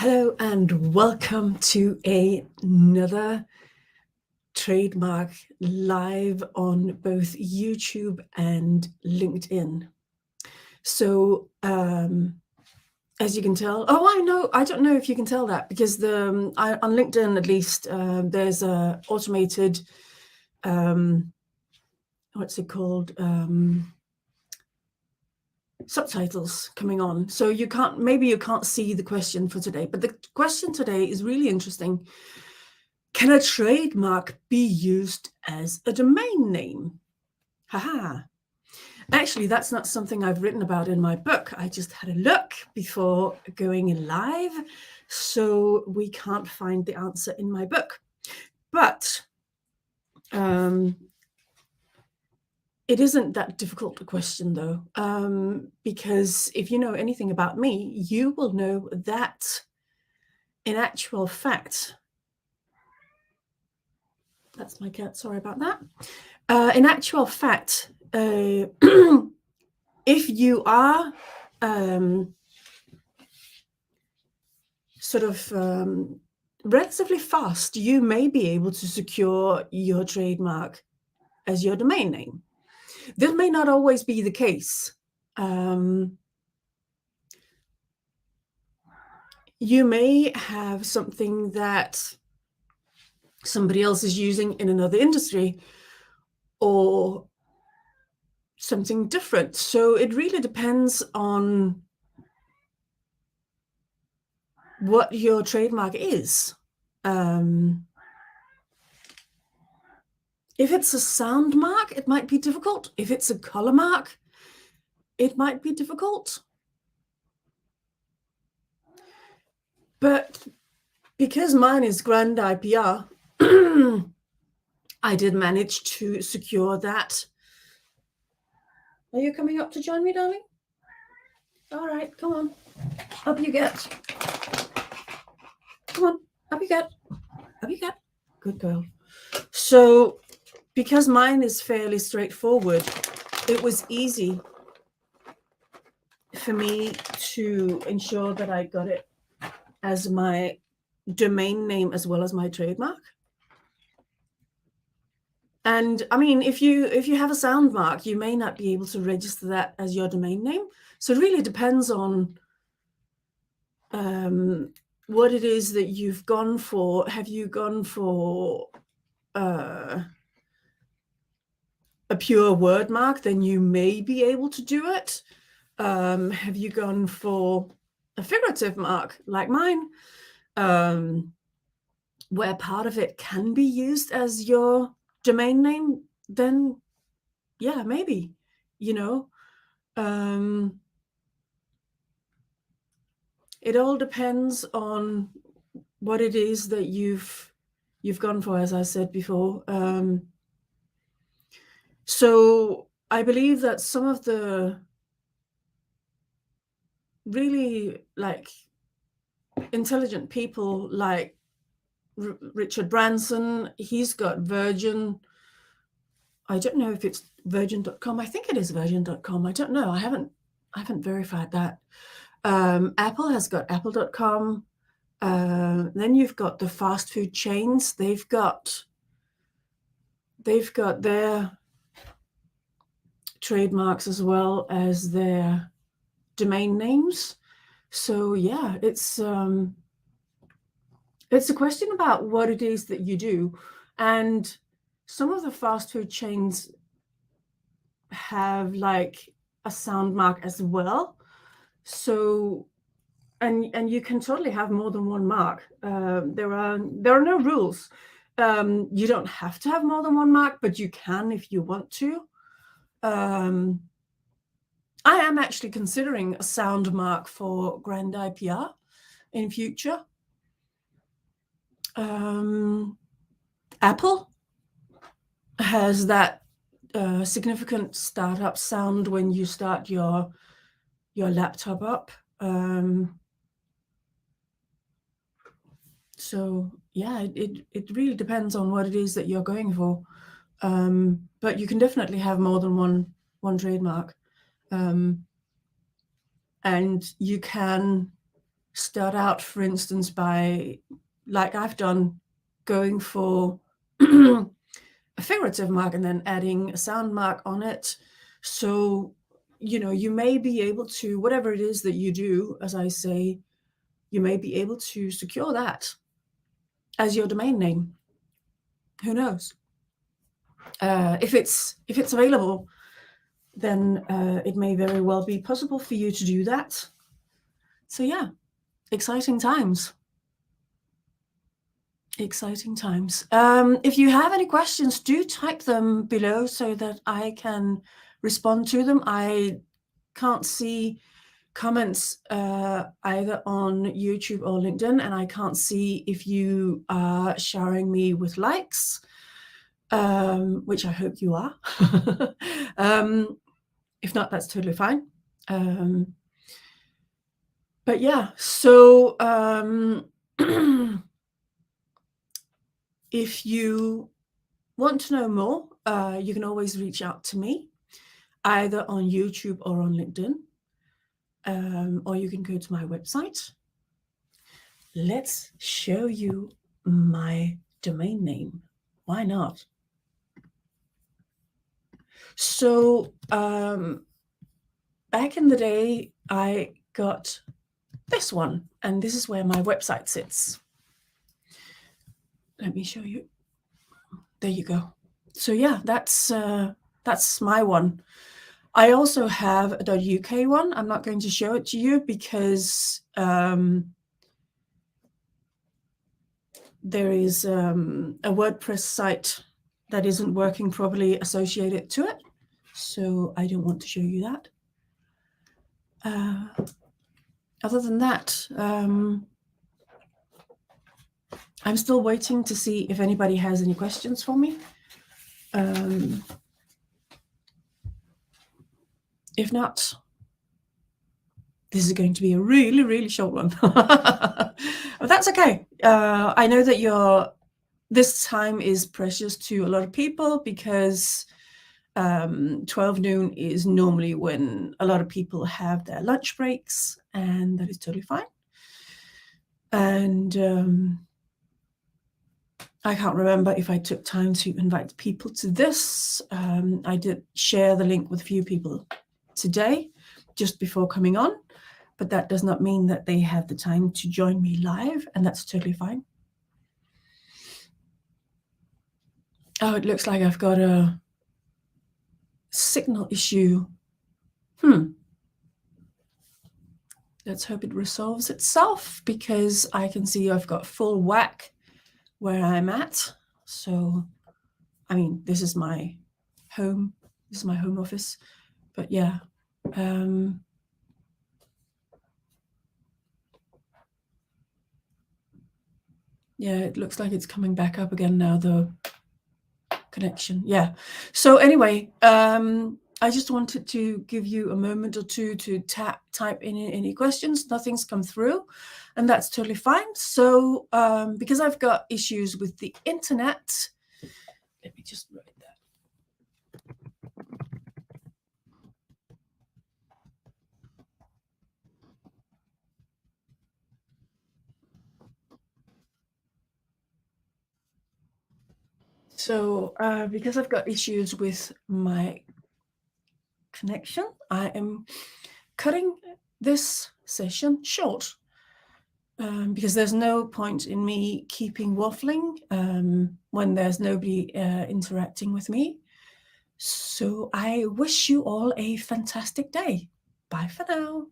Hello and welcome to another trademark live on both YouTube and LinkedIn. So as you can tell, I don't know if you can tell that because on LinkedIn at least there's a automated what's it called? Subtitles coming on, so you can't see the question for today, but the question today is really interesting. Can a trademark be used as a domain name? Haha. Actually, that's not something I've written about in my book. I just had a look before going live, so we can't find the answer in my book. But it isn't that difficult a question, though, because if you know anything about me, you will know that in actual fact, that's my cat, sorry about that. In actual fact, if you are relatively fast, you may be able to secure your trademark as your domain name. This may not always be the case. You may have something that somebody else is using in another industry or something different. So it really depends on what your trademark is. If it's a sound mark, it might be difficult. If it's a color mark, it might be difficult. But because mine is Grand IPR, I did manage to secure that. Are you coming up to join me, darling? All right, come on. Up you get. Come on, up you get. Up you get. Good girl. So because mine is fairly straightforward, it was easy for me to ensure that I got it as my domain name as well as my trademark. And I mean, if you have a sound mark, you may not be able to register that as your domain name. So it really depends on what it is that you've gone for. Have you gone for a pure word mark? Then you may be able to do it. Have you gone for a figurative mark like mine, where part of it can be used as your domain name? Then yeah, maybe, you know. It all depends on what it is that you've gone for, as I said before. So I believe that some of the really intelligent people like Richard Branson, he's got Virgin. I don't know if it's virgin.com. I think it is virgin.com. I don't know. I haven't verified that. Apple has got apple.com. Then you've got the fast food chains. They've got their trademarks as well as their domain names. So yeah, it's a question about what it is that you do. And some of the fast food chains have like a sound mark as well. So and you can totally have more than one mark. There are no rules. You don't have to have more than one mark, but you can if you want to. I am actually considering a sound mark for Grand IPR in future. Apple has that significant startup sound when you start your laptop up. So yeah, it really depends on what it is that you're going for. But you can definitely have more than one trademark. And you can start out, for instance, by, like I've done, going for a figurative mark and then adding a sound mark on it. So, you may be able to, whatever it is that you do, as I say, you may be able to secure that as your domain name. Who knows? If it's available, then it may very well be possible for you to do that. So yeah, exciting times. Exciting times. If you have any questions, do type them below so that I can respond to them. I can't see comments either on YouTube or LinkedIn, and I can't see if you are showering me with likes, which I hope you are. If not, that's totally fine. But yeah, so if you want to know more, you can always reach out to me, either on YouTube or on LinkedIn, or you can go to my website. Let's show you my domain name. Why not? So back in the day, I got this one, and this is where my website sits. Let me show you. There you go. So yeah, that's my one. I also have a .uk one. I'm not going to show it to you because there is a WordPress site that isn't working properly associated to it. So I don't want to show you that. Other than that, I'm still waiting to see if anybody has any questions for me. If not, this is going to be a really, really short one. But that's okay. I know that this time is precious to a lot of people because 12 noon is normally when a lot of people have their lunch breaks, and that is totally fine. And I can't remember if I took time to invite people to this. I did share the link with a few people today, just before coming on, but that does not mean that they have the time to join me live, and that's totally fine. Oh, it looks like I've got a signal issue. Let's hope it resolves itself, because I can see I've got full whack where I'm at. So, I mean, this is my home. This is my home office. But yeah. Yeah, it looks like it's coming back up again now, the connection. Yeah. So anyway, I just wanted to give you a moment or two to type in any questions. Nothing's come through, and that's totally fine. So because I've got issues with the internet, let me just write that. So because I've got issues with my connection, I am cutting this session short, because there's no point in me keeping waffling when there's nobody interacting with me. So I wish you all a fantastic day. Bye for now.